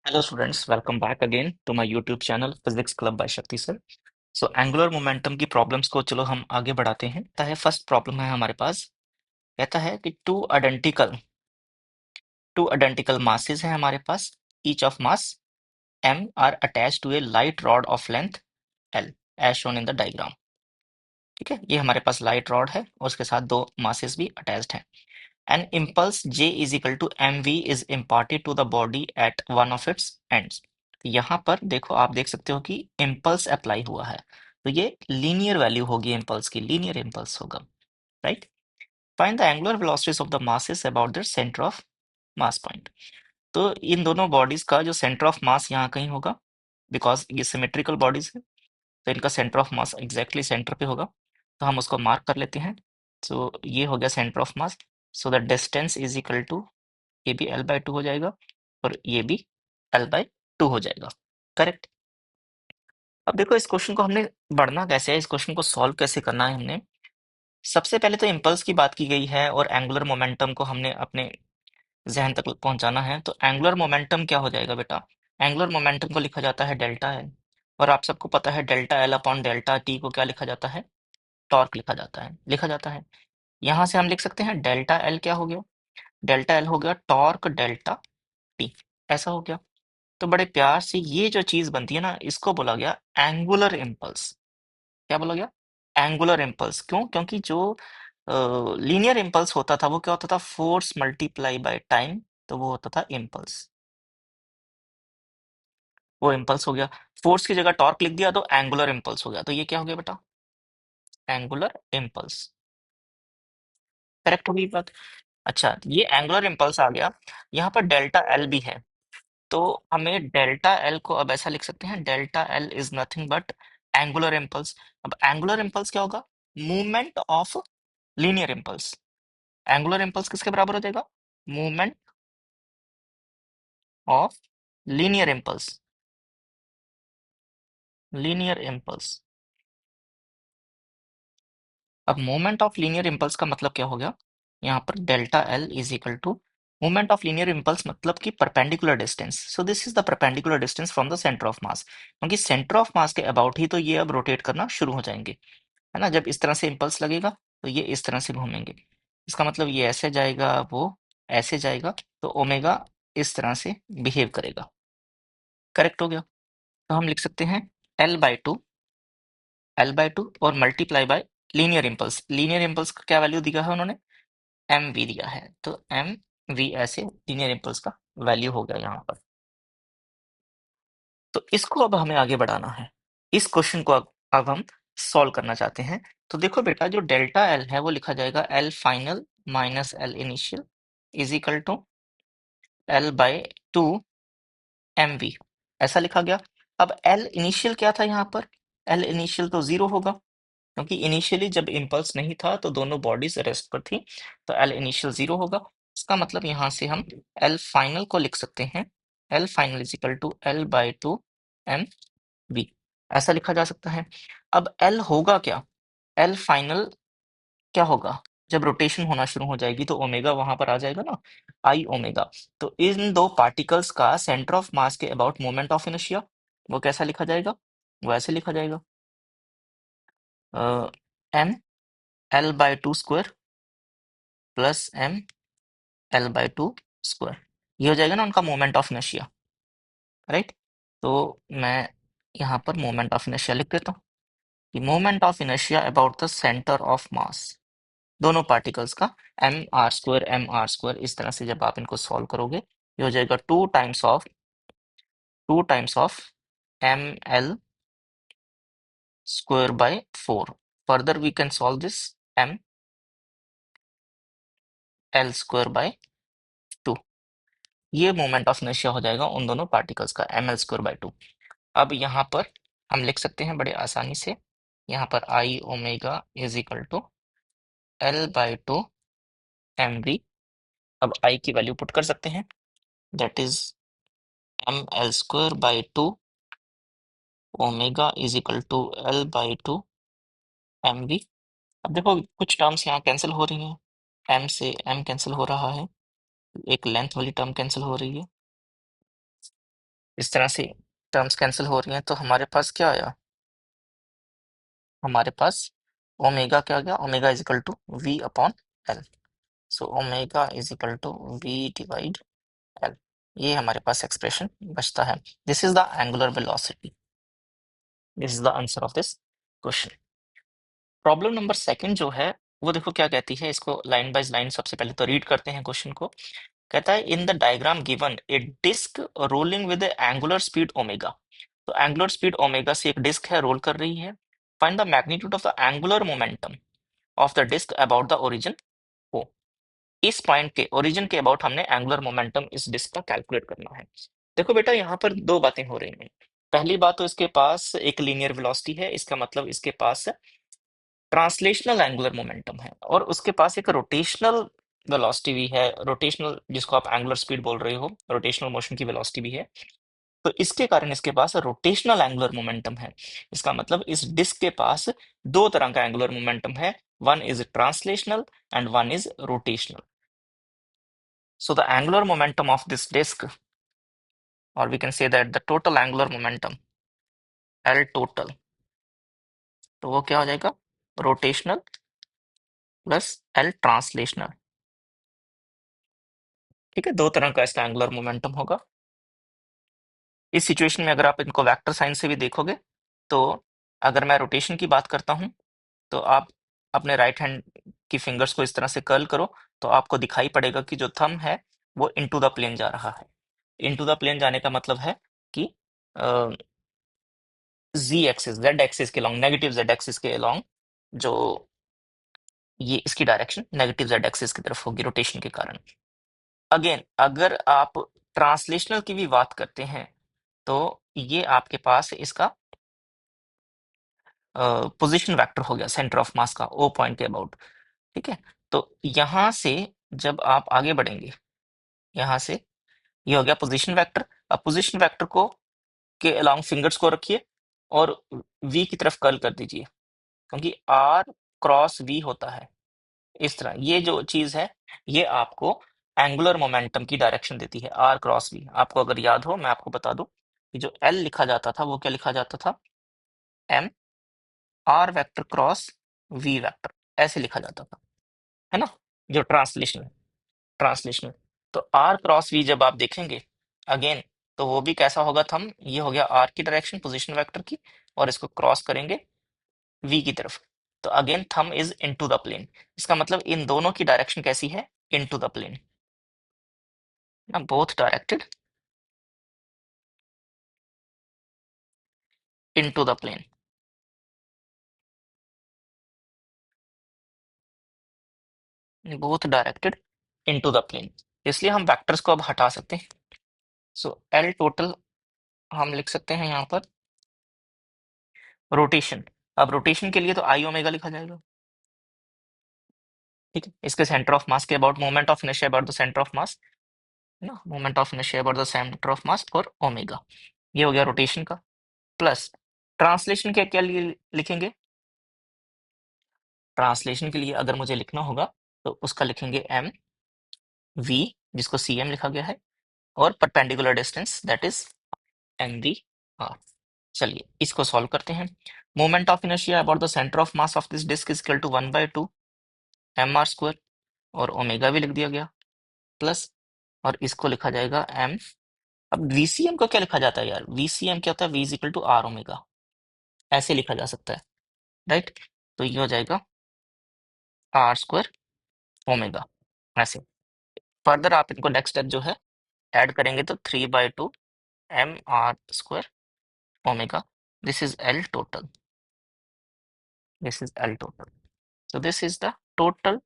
Hello students, welcome back again to my YouTube channel Physics Club by Shakti sir. So angular momentum की problems को चलो हम आगे बढ़ाते हैं। कहता है फर्स्ट प्रॉब्लम है हमारे पास। कहता है कि टू आइडेंटिकल मासेस हैं हमारे पास। Each of mass m are attached to a light rod of length l as shown in the diagram. ठीक है, ये हमारे पास लाइट रॉड है और उसके साथ दो मासेस भी अटैच्ड हैं। An impulse J is equal to mv is imparted to the body at one of its ends। यहाँ पर देखो, आप देख सकते हो कि इम्पल्स अप्लाई हुआ है, तो ये लीनियर वैल्यू होगी, इम्पल्स की लीनियर इम्पल्स होगा। Right. Find the angular velocities of the masses about their centre of mass point. तो इन दोनों बॉडीज का जो सेंटर ऑफ मास यहाँ कहीं होगा, बिकॉज ये सिमेट्रिकल बॉडीज है, तो इनका centre of mass exactly centre पे होगा। तो हम उसको मार्क कर लेते हैं। तो ये हो गया centre of mass. So the distance is equal to, ये भी L/2 हो जाएगा और ये भी L/2 हो जाएगा। करेक्ट। अब देखो, इस क्वेश्चन को हमने बढ़ना कैसे है, इस क्वेश्चन को सॉल्व कैसे करना है। हमने सबसे पहले तो इम्पल्स की बात की गई है और एंगुलर मोमेंटम को हमने अपने जहन तक पहुंचाना है। तो एंगुलर मोमेंटम क्या हो जाएगा बेटा? एंगुलर मोमेंटम को लिखा जाता है डेल्टा एल, और आप सबको पता है delta L upon delta T को क्या लिखा जाता है? टॉर्क लिखा जाता है। यहां से हम लिख सकते हैं डेल्टा एल क्या हो गया? डेल्टा एल हो गया टॉर्क डेल्टा टी। ऐसा हो गया। तो बड़े प्यार से ये जो चीज बनती है ना, इसको बोला गया एंगुलर इम्पल्स। क्या बोला गया? Angular impulse. क्यों? क्योंकि जो लीनियर इम्पल्स होता था वो क्या होता था? फोर्स मल्टीप्लाई बाय टाइम, तो वो होता था इम्पल्स। वो इम्पल्स हो गया। फोर्स की जगह टॉर्क लिख दिया तो एंगुलर इम्पल्स हो गया। तो ये क्या हो गया बेटा? Angular impulse. करेक्ट होगी बात। अच्छा, ये एंगुलर इम्पल्स आ गया। यहाँ पर डेल्टा एल भी है, तो हमें डेल्टा एल को अब ऐसा लिख सकते हैं, delta L is nothing but angular impulse. अब एंगुलर इम्पल्स क्या होगा? Movement of linear impulse. Angular impulse किसके बराबर हो जाएगा? Movement of linear impulse. Linear impulse. अब मोमेंट ऑफ लीनियर इम्पल्स का मतलब क्या हो गया? यहाँ पर delta L is equal to moment of linear impulse, मतलब कि perpendicular distance. So this is the perpendicular distance from the centre of mass, क्योंकि सेंटर ऑफ मास के अबाउट ही तो ये अब रोटेट करना शुरू हो जाएंगे, है ना। जब इस तरह से इम्पल्स लगेगा तो ये इस तरह से घूमेंगे। इसका मतलब ये ऐसे जाएगा, वो ऐसे जाएगा, तो ओमेगा इस तरह से बिहेव करेगा। करेक्ट हो गया। तो हम लिख सकते हैं L/2 और multiply by linear impulse. Linear impulse का क्या वैल्यू दिया है उन्होंने? mv दिया है, तो mv ऐसे लीनियर इम्पल्स का वैल्यू हो गया यहाँ पर। तो इसको अब हमें आगे बढ़ाना है। इस क्वेश्चन को अब हम सॉल्व करना चाहते हैं। तो देखो बेटा, जो डेल्टा एल है वो लिखा जाएगा L final minus L initial is equal to L/2 mv। ऐसा लिखा गया। अब एल इनिशियल क्या था यहाँ पर? एल इनिशियल तो जीरो होगा, क्योंकि इनिशियली जब इम्पल्स नहीं था तो दोनों बॉडीज रेस्ट पर थी, तो एल इनिशियल जीरो होगा। इसका मतलब यहाँ से हम एल फाइनल को लिख सकते हैं, L final is equal to L/2 M V. ऐसा लिखा जा सकता है। अब एल होगा क्या? एल फाइनल क्या होगा? जब रोटेशन होना शुरू हो जाएगी तो ओमेगा वहां पर आ जाएगा ना, आई ओमेगा। तो इन दो पार्टिकल्स का सेंटर ऑफ मास के अबाउट मोमेंट ऑफ इनर्शिया, वो कैसा लिखा जाएगा? वो ऐसे लिखा जाएगा, M L/2 square plus M L/2 square. ये हो जाएगा ना उनका मोमेंट ऑफ इनर्शिया। राइट। तो मैं यहाँ पर मोमेंट ऑफ इनर्शिया लिख देता हूँ कि moment of inertia about the centre of मास, दोनों पार्टिकल्स का एम आर स्क्वायर इस तरह से जब आप इनको सॉल्व करोगे, ये हो जाएगा two times of ml² by 4। Further we can solve this ml²/2। ये मोमेंट ऑफ इनर्शिया हो जाएगा उन दोनों पार्टिकल्स का, ml²/2। अब यहाँ पर हम लिख सकते हैं बड़े आसानी से, यहाँ पर I omega is equal to L/2 mv। अब आई की वैल्यू पुट कर सकते हैं, that is ml²/2 omega is equal to L/2 mv। अब देखो, कुछ टर्म्स यहाँ कैंसिल हो रही हैं, m से m कैंसिल हो रहा है, एक लेंथ वाली टर्म कैंसिल हो रही है, इस तरह से टर्म्स कैंसिल हो रही हैं, तो हमारे पास क्या आया, हमारे पास ओमेगा क्या आ गया, omega is equal to V upon L. So omega is equal to V divide L, ये हमारे पास एक्सप्रेशन बचता है। This is the angular velocity, this is the answer of this question. Problem number second जो है वो देखो क्या कहती है, इसको लाइन बाय लाइन सबसे पहले तो रीड करते हैं क्वेश्चन को। कहता है in the diagram given a disc rolling with angular speed omega. तो एंगुलर स्पीड ओमेगा से एक डिस्क है, रोल कर रही है। Find the magnitude of the angular momentum of the disc about the origin O. इस पॉइंट के origin के अबाउट हमने एंगुलर मोमेंटम इस डिस्क का कैलकुलेट करना है। देखो बेटा यहाँ पर दो बातें हो रही हैं। पहली बात तो इसके पास एक लीनियर वेलोसिटी है, इसका मतलब इसके पास ट्रांसलेशनल एंगुलर मोमेंटम है, और उसके पास एक रोटेशनल वेलोसिटी भी है, रोटेशनल जिसको आप एंगुलर स्पीड बोल रहे हो, रोटेशनल मोशन की वेलोसिटी भी है। तो इसके कारण इसके पास रोटेशनल एंगुलर मोमेंटम है। इसका मतलब इस डिस्क के पास दो तरह का एंगुलर मोमेंटम है, one is translational and one is rotational. So the angular momentum of this disk, or we can say that the total angular momentum, L total, तो वो क्या हो जाएगा, रोटेशनल प्लस L ट्रांसलेशनल। ठीक है, दो तरह का इसका एंगुलर मोमेंटम होगा। इस सिचुएशन में अगर आप इनको वेक्टर साइन से भी देखोगे, तो अगर मैं रोटेशन की बात करता हूं, तो आप अपने राइट हैंड की फिंगर्स को इस तरह से कर्ल करो, तो आपको दिखाई पड़ेगा कि जो थंब है वो इनटू द प्लेन जा रहा है। इनटू द प्लेन जाने का मतलब है कि z एक्सिस, z एक्सिस के लॉन्ग, नेगेटिव z एक्सिस के लॉन्ग, जो ये इसकी डायरेक्शन नेगेटिव z एक्सिस की तरफ होगी रोटेशन के कारण। अगेन अगर आप ट्रांसलेशनल की भी बात करते हैं, तो ये आपके पास इसका पोजीशन वेक्टर हो गया सेंटर ऑफ मास का, ओ पॉइंट के अबाउट। ठीक है, तो यहां से जब आप आगे बढ़ेंगे, यहां से ये हो गया पोजीशन वेक्टर। अब पोजीशन वेक्टर को के अलोंग फिंगर्स को रखिए और वी की तरफ कर्ल कर दीजिए, क्योंकि आर क्रॉस वी होता है इस तरह। ये जो चीज है ये आपको एंगुलर मोमेंटम की डायरेक्शन देती है, आर क्रॉस वी। आपको अगर याद हो, मैं आपको बता दूं कि जो एल लिखा जाता था वो क्या लिखा जाता था, M R vector cross V vector, ऐसे लिखा जाता था, है ना, जो ट्रांसलेशनल। तो आर क्रॉस वी जब आप देखेंगे अगेन, तो वो भी कैसा होगा, थम ये हो गया आर की डायरेक्शन पोजीशन वेक्टर की, और इसको क्रॉस करेंगे वी की तरफ, तो अगेन थम इज इनटू द प्लेन। इसका मतलब इन दोनों की डायरेक्शन कैसी है, इनटू द प्लेन ना, both directed into the plane. Both directed into the plane, इसलिए हम वेक्टर्स को अब हटा सकते हैं। सो एल टोटल हम लिख सकते हैं यहाँ पर रोटेशन। अब रोटेशन के लिए तो आई ओमेगा लिखा जाएगा। ठीक है, इसके सेंटर ऑफ मास के about, moment of inertia about the centre of mass, ना, moment of inertia about the centre of mass और ओमेगा, ये हो गया रोटेशन का। प्लस ट्रांसलेशन के क्या लिए लिखेंगे, ट्रांसलेशन के लिए अगर मुझे लिखना होगा तो उसका लिखेंगे एम वी, जिसको सी एम लिखा गया है, और perpendicular distance that is M V R. चलिए इसको सॉल्व करते हैं। Moment of inertia about the centre of mass of this disc is equal to 1/2 M R square, और ओमेगा भी लिख दिया गया, प्लस, और इसको लिखा जाएगा एम। अब वीसीएम को क्या लिखा जाता है यार, वीसीएम क्या होता है, V is equal to R omega, ऐसे लिखा जा सकता है, राइट। तो ये हो जाएगा आर स्क्वायर ओमेगा, ऐसे। फर्दर आप इनको नेक्स्ट स्टेप जो है ऐड करेंगे, तो 3/2 M R square omega, this is L total, this is L total. So this is the total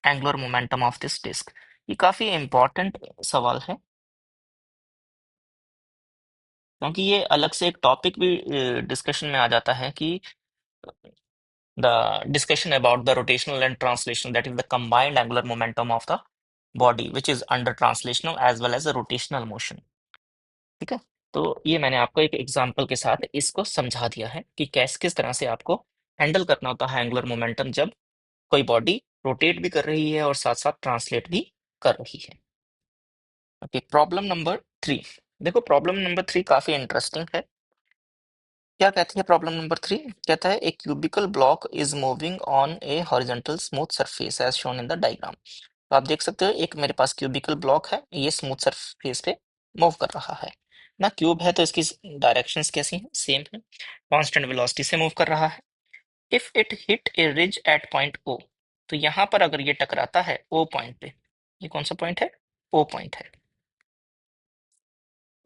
angular momentum of this disk। ये काफी इंपॉर्टेंट सवाल है, क्योंकि ये अलग से एक टॉपिक भी डिस्कशन में आ जाता है कि the discussion about the rotational and translational, that is the combined angular momentum of the body which is under translational as well as a rotational motion। ठीक है, तो ये मैंने आपको एक एग्जांपल के साथ इसको समझा दिया है कि कैस किस तरह से आपको हैंडल करना होता है एंगुलर मोमेंटम जब कोई बॉडी रोटेट भी कर रही है और साथ साथ ट्रांसलेट भी कर रही है। Okay, problem number 3। देखो प्रॉब्लम नंबर 3 काफी इंटरेस्टिंग है। क्या कहती है प्रॉब्लम नंबर 3? कहता है a cubical block is moving on a horizontal smooth surface as shown in the diagram. तो आप देख सकते हो एक मेरे पास क्यूबिकल ब्लॉक है, ये स्मूथ सरफेस पे मूव कर रहा है ना। क्यूब है तो इसकी डायरेक्शंस कैसी हैं? सेम है। कांस्टेंट वेलोसिटी से मूव कर रहा है। If it hit a ridge at point O, तो यहाँ पर अगर ये टकराता है ओ पॉइंट पे, ये कौन सा पॉइंट है? ओ पॉइंट है।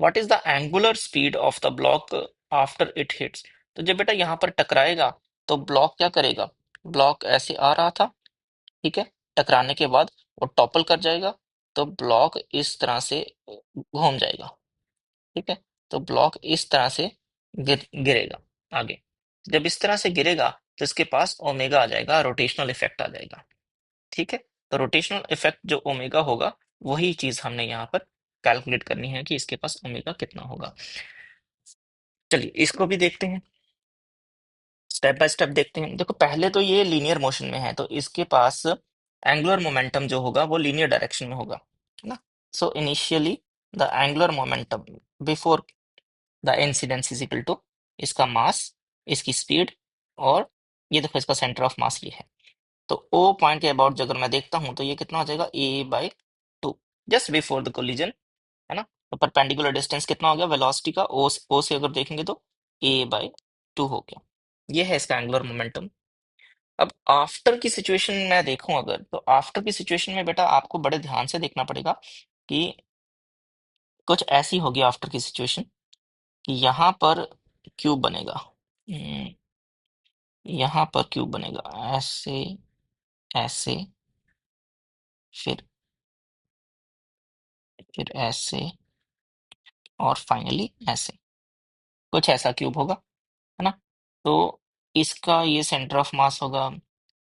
What is the angular speed of the block after it hits? तो जब बेटा यहाँ पर टकराएगा तो ब्लॉक क्या करेगा? ब्लॉक ऐसे आ रहा था, ठीक है, टकराने के बाद वो टॉपल कर जाएगा, तो ब्लॉक इस तरह से घूम जाएगा, ठीक है। तो ब्लॉक इस तरह से गिरेगा आगे। जब इस तरह से गिरेगा तो इसके पास ओमेगा आ जाएगा, रोटेशनल इफेक्ट आ जाएगा, ठीक है। तो रोटेशनल इफेक्ट जो ओमेगा होगा, वही चीज हमने यहाँ पर कैलकुलेट करनी है कि इसके पास ओमेगा कितना होगा। चलिए इसको भी देखते हैं, स्टेप बाय स्टेप देखते हैं। देखो पहले तो ये लीनियर मोशन में है, तो इसके पास एंगुलर मोमेंटम जो होगा वो लीनियर डायरेक्शन में होगा, है ना। So initially the angular momentum before the incidence is equal to इसका मास, इसकी स्पीड, और ये देखो इसका सेंटर ऑफ मास ये है। तो ओ पॉइंट के अबाउट अगर मैं देखता हूँ तो ये कितना हो जाएगा? a/2, just before the collision, है ना। तो परपेंडिकुलर डिस्टेंस कितना हो गया वेलोसिटी का? ओ से अगर देखेंगे तो a/2 हो गया। ये है इसका एंगुलर मोमेंटम। अब आफ्टर की सिचुएशन मैं देखूं अगर, तो आफ्टर की सिचुएशन में बेटा आपको बड़े ध्यान से देखना पड़ेगा कि कुछ ऐसी होगी आफ्टर की सिचुएशन कि यहाँ पर क्यूब बनेगा। हम्म, यहाँ पर क्यूब बनेगा ऐसे, ऐसे, फिर ऐसे, और फाइनली ऐसे, कुछ ऐसा क्यूब होगा, है ना। तो इसका ये सेंटर ऑफ मास होगा,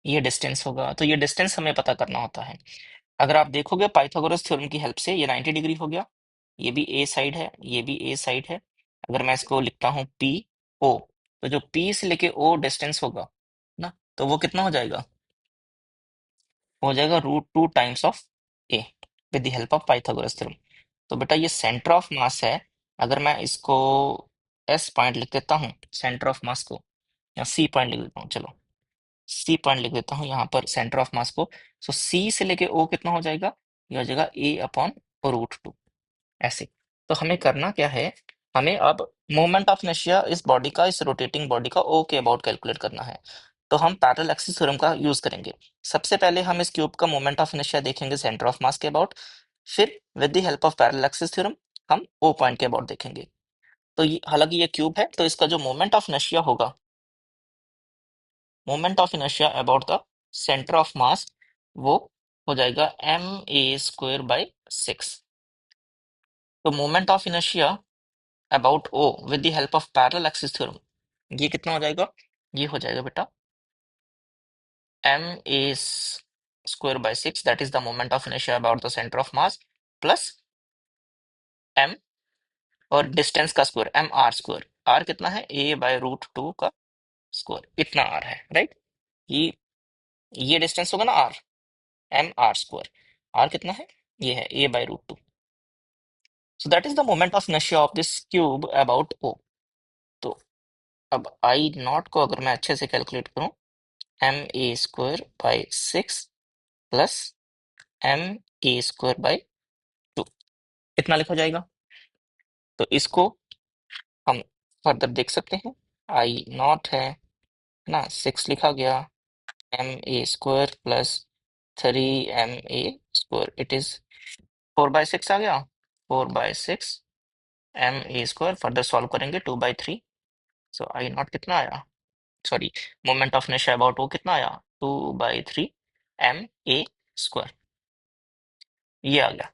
ये डिस्टेंस होगा। तो ये डिस्टेंस हमें पता करना होता है। अगर आप देखोगे पाइथागोरस थ्योरम की हेल्प से, ये 90 डिग्री हो गया, ये भी ए साइड है, ये भी ए साइड है। अगर मैं इसको लिखता हूँ पी ओ, तो जो पी से लेके ओ डिस्टेंस होगा ना, तो वो कितना हो जाएगा? हो जाएगा √2 times of A, with the help of Pythagoras theorem. तो बेटा ये सेंटर ऑफ मास है। अगर मैं इसको एस पॉइंट लिख देता हूँ सेंटर ऑफ मास को, या सी पॉइंट लिख देता हूँ, चलो सी पॉइंट लिख देता हूँ यहाँ पर सेंटर ऑफ मास को। सो सी से लेके ओ कितना हो जाएगा? ये हो जाएगा a/√2, ऐसे। तो हमें करना क्या है? हमें अब मोमेंट ऑफ इनर्शिया इस बॉडी का, इस रोटेटिंग बॉडी का ओ के अबाउट कैलकुलेट करना है। तो हम पैरेलल एक्सिस थ्योरम का यूज करेंगे। सबसे पहले हम इस क्यूब का मोमेंट ऑफ इनर्शिया देखेंगे सेंटर ऑफ मास के अबाउट, फिर with the help of parallel axis theorem हम ओ पॉइंट के अबाउट देखेंगे। तो हालांकि ये क्यूब है, तो इसका जो मोमेंट ऑफ इनर्शिया होगा, moment of inertia about the centre of mass, वो हो जाएगा ma² / 6। तो moment of inertia about O with the help of parallel axis theorem, ये कितना हो जाएगा? ये हो जाएगा बेटा ma² / 6, that is the moment of inertia about the centre of mass, plus m और डिस्टेंस का स्क्वायर mr²। r कितना है? a/√2 का स्क्वायर, इतना r है, राइट। ये डिस्टेंस होगा ना r, mr²। r कितना है? ये है a/√2। So that is the moment of inertia of this cube about o। तो अब आई नॉट को अगर मैं अच्छे से कैलकुलेट करूं, ma² / 6 प्लस ma²/2, इतना लिखा जाएगा। तो इसको हम फर्दर देख सकते हैं। आई नॉट है ना, 6 लिखा गया, ma² plus 3ma², it is 4/6 आ गया। 4/6 ma², फर्दर सॉल्व करेंगे 2/3। सो आई नॉट कितना आया? Sorry, moment of inertia about वो कितना आया? 2/3 ma², ये आ गया।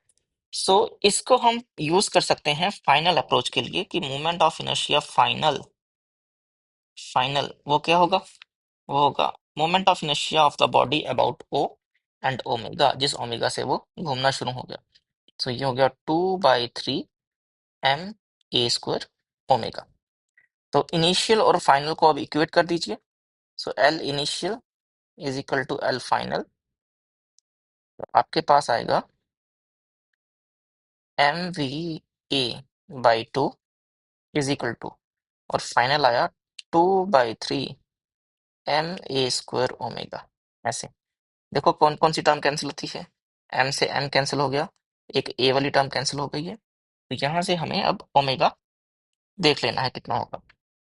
सो इसको हम यूज कर सकते हैं फाइनल अप्रोच के लिए कि मोमेंट ऑफ इनर्शिया फाइनल, वो क्या होगा? वो होगा moment of inertia of the body about O and omega, जिस ओमेगा से वो घूमना शुरू हो गया। सो ये हो गया 2/3 ma² ओमेगा। तो इनिशियल और फाइनल को अब इक्वेट कर दीजिए। So L initial is equal to L final. तो आपके पास आएगा mva by two is equal to, और फाइनल आया 2/3 ma² ओमेगा। ऐसे देखो कौन कौन सी टर्म कैंसिल होती है, m से m कैंसिल हो गया, एक a वाली टर्म कैंसिल हो गई है, तो यहाँ से हमें अब ओमेगा देख लेना है कितना होगा।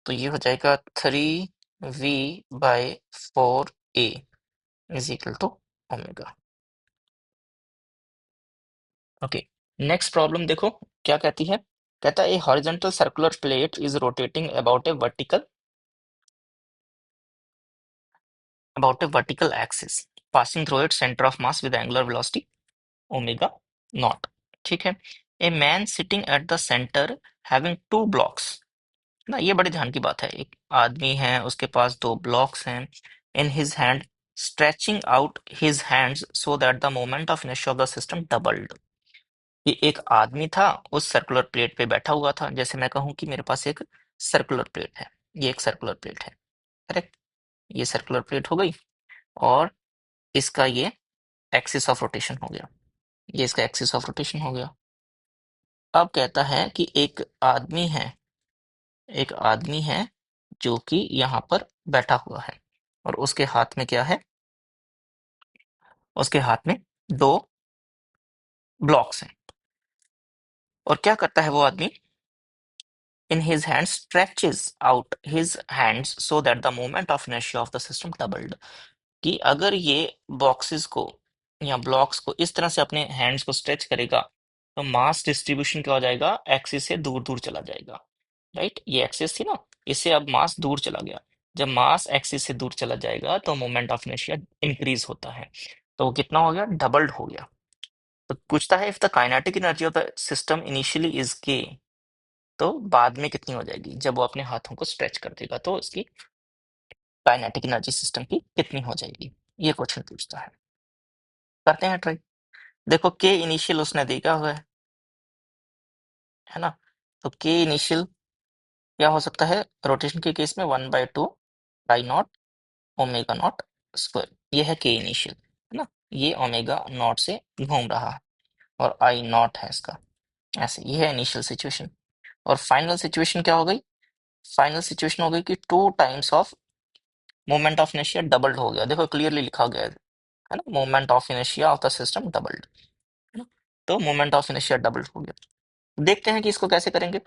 तो ये हो जाएगा 3v/4a is equal to omega. Okay, next problem देखो क्या कहती है। कहता है a horizontal circular plate is rotating about a vertical axis passing through its centre of mass with angular velocity omega naught. ठीक है, a man sitting at the centre having two blocks ना, ये बड़े ध्यान की बात है। एक आदमी है, उसके पास दो ब्लॉक्स हैं, in his hand stretching out his hands so that the moment of inertia of the system doubled. ये एक आदमी था, उस सर्कुलर प्लेट पे बैठा हुआ था। जैसे मैं कहूँ कि मेरे पास एक सर्कुलर प्लेट है, ये एक सर्कुलर प्लेट है, करेक्ट, ये सर्कुलर प्लेट हो गई, और इसका ये एक्सिस ऑफ रोटेशन हो गया, ये इसका एक्सिस ऑफ रोटेशन हो गया। अब कहता है कि एक आदमी है जो कि यहाँ पर बैठा हुआ है, और उसके हाथ में क्या है, उसके हाथ में दो ब्लॉक्स हैं। और क्या करता है वो आदमी, in his hand stretches out his hands so that the moment of inertia of the system doubled। कि अगर ये बॉक्सेस को या ब्लॉक्स को इस तरह से अपने हैंड्स को स्ट्रेच करेगा, तो मास डिस्ट्रीब्यूशन क्या हो जाएगा, एक्सिस से दूर दूर चला जाएगा। राइट, ये एक्सिस थी ना, इससे अब मास दूर चला गया। जब मास एक्सिस से दूर चला जाएगा तो मोमेंट ऑफ इनर्शिया इंक्रीज होता है। तो वो कितना हो गया, डबल्ड हो गया। तो पूछता है if the kinetic energy of the system initially is के, तो बाद में कितनी हो जाएगी, जब वो अपने हाथों को स्ट्रेच कर देगा तो उसकी काइनेटिक एनर्जी सिस्टम की कितनी हो जाएगी, ये क्वेश्चन पूछता है। करते हैं ट्राई। देखो के इनिशियल उसने दिया हुआ है ना, तो के इनिशियल क्या हो सकता है, रोटेशन के केस में 1/2 पाई नॉट ओमेगा नॉट स्क्वायर, ये है के इनिशियल, है ना, ये ओमेगा नॉट से घूम रहा है, और आई नॉट है इसका। ऐसे ये है इनिशियल सिचुएशन। और फाइनल सिचुएशन क्या हो गई, फाइनल सिचुएशन हो गई कि 2 times of moment of inertia doubled हो गया। देखो क्लियरली लिखा गया है ना, moment of inertia of the system doubled, है ना, तो मोमेंट ऑफ इनर्शिया डबल्ड हो गया। देखते हैं कि इसको कैसे करेंगे।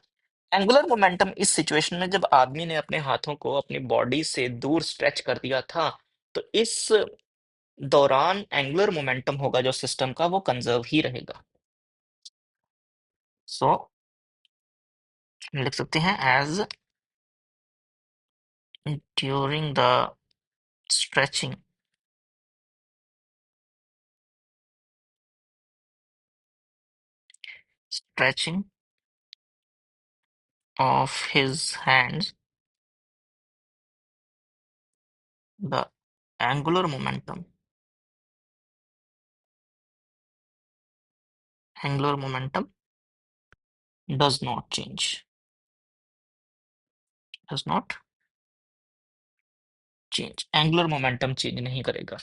एंगुलर मोमेंटम इस सिचुएशन में जब आदमी ने अपने हाथों को अपनी बॉडी से दूर स्ट्रेच कर दिया था, तो इस दौरान एंगुलर मोमेंटम होगा जो सिस्टम का, वो कंजर्व ही रहेगा। सो लिख सकते हैं as during the stretching stretching of his hands the angular momentum angular momentum does not change, angular momentum change नहीं करेगा।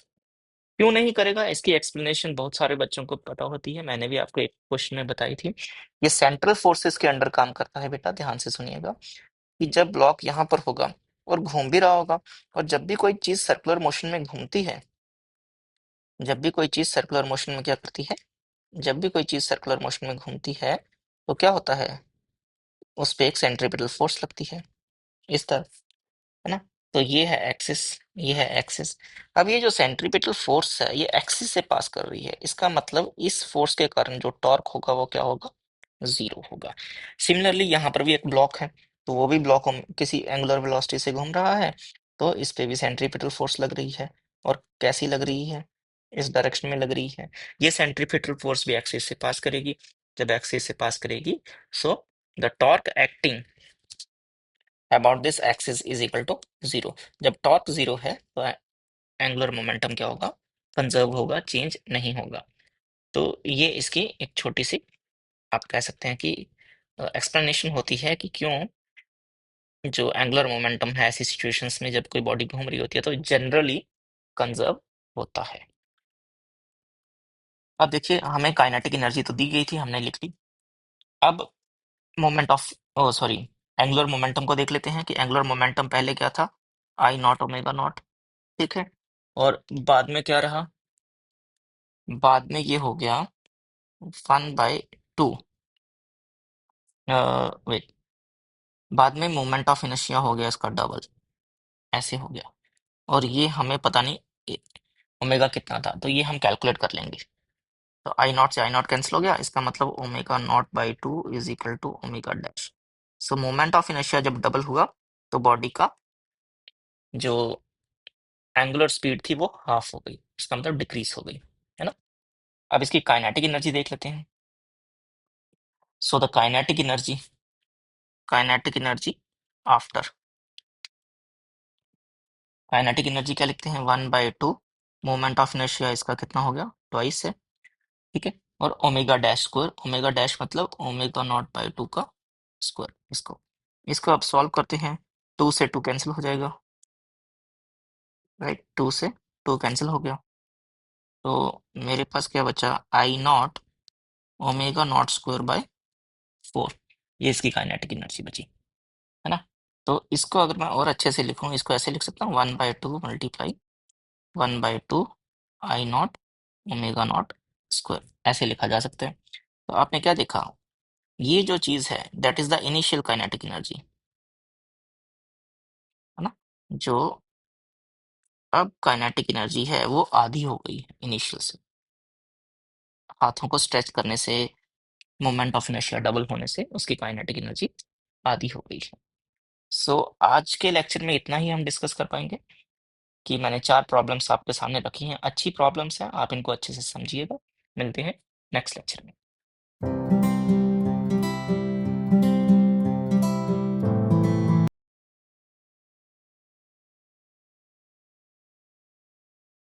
क्यों नहीं करेगा, इसकी एक्सप्लेनेशन बहुत सारे बच्चों को पता होती है, मैंने भी आपको एक क्वेश्चन में बताई थी। ये सेंट्रल फोर्सेस के अंडर काम करता है बेटा, ध्यान से सुनिएगा। कि जब ब्लॉक यहाँ पर होगा और घूम भी रहा होगा, और जब भी कोई चीज सर्कुलर मोशन में घूमती है, जब भी कोई चीज सर्कुलर मोशन में क्या करती है, जब भी कोई चीज सर्कुलर मोशन में घूमती है, तो क्या होता है, उस पे एक सेंट्रीपिटल फोर्स लगती है इस तरफ, है ना। तो ये है एक्सिस। अब ये जो सेंट्रीपिटल फोर्स है, ये एक्सिस से पास कर रही है, इसका मतलब इस फोर्स के कारण जो टॉर्क होगा वो क्या होगा, जीरो होगा। सिमिलरली यहाँ पर भी एक ब्लॉक है, तो वो भी ब्लॉक किसी एंगुलर वेलोसिटी से घूम रहा है, तो इस पे भी सेंट्रीपिटल फोर्स लग रही है। और कैसी लग रही है, इस डायरेक्शन में लग रही है। ये सेंट्रीपिटल फोर्स भी एक्सिस से पास करेगी। जब एक्सिस से पास करेगी, so the torque acting about this axis is equal to zero. जब टॉर्क जीरो है तो एंगुलर मोमेंटम क्या होगा, कंजर्व होगा, चेंज नहीं होगा। तो ये इसकी एक छोटी सी, आप कह सकते हैं कि एक्सप्लेनेशन होती है कि क्यों जो एंगुलर मोमेंटम है ऐसी सिचुएशंस में जब कोई बॉडी घूम रही होती है तो जनरली कंजर्व होता है। अब देखिए हमें काइनेटिक एनर्जी तो दी गई थी, हमने लिख ली। अब moment of, oh sorry, angular momentum को देख लेते हैं कि एंगुलर मोमेंटम पहले क्या था, आई नॉट ओमेगा नॉट, ठीक है। और बाद में क्या रहा, बाद में ये हो गया 1/2, वेट, बाद में मोमेंट ऑफ इनर्शिया हो गया इसका डबल, ऐसे हो गया। और ये हमें पता नहीं ओमेगा कितना था, तो ये हम कैलकुलेट कर लेंगे। तो आई नॉट से आई नॉट कैंसिल हो गया, इसका मतलब omega naught by two is equal to omega dash. So moment of inertia जब डबल हुआ तो बॉडी का जो एंगुलर स्पीड थी वो हाफ हो गई, इसका मतलब डिक्रीज हो गई, है ना। अब इसकी काइनेटिक एनर्जी देख लेते हैं। So the kinetic energy after, kinetic energy क्या लिखते हैं, 1/2 मोमेंट ऑफ इनर्शिया, इसका कितना हो गया, ट्वाइस है, ठीक है। और omega dash square, omega dash मतलब ओमेगा नॉट बाई टू का स्क्वायर। इसको इसको अब सॉल्व करते हैं, टू से टू कैंसिल हो जाएगा, राइट, टू से टू कैंसिल हो गया। तो मेरे पास क्या बचा, I not omega not square by 4, ये इसकी काइनेटिक एनर्जी बची, है ना। तो इसको अगर मैं और अच्छे से लिखूं, इसको ऐसे लिख सकता हूँ, 1/2 multiply 1/2 I not omega not square, ऐसे लिखा जा सकता है। तो आपने क्या देखा, ये जो चीज है that is the initial kinetic energy, है ना। जो अब काइनेटिक एनर्जी है वो आधी हो गई इनिशियल से, हाथों को स्ट्रेच करने से, मोमेंट ऑफ इनर्शिया डबल होने से उसकी काइनेटिक एनर्जी आधी हो गई है। सो आज के लेक्चर में इतना ही हम डिस्कस कर पाएंगे, कि मैंने चार प्रॉब्लम्स आपके सामने रखी हैं, अच्छी प्रॉब्लम्स हैं, आप इनको अच्छे से समझिएगा। मिलते हैं नेक्स्ट लेक्चर में।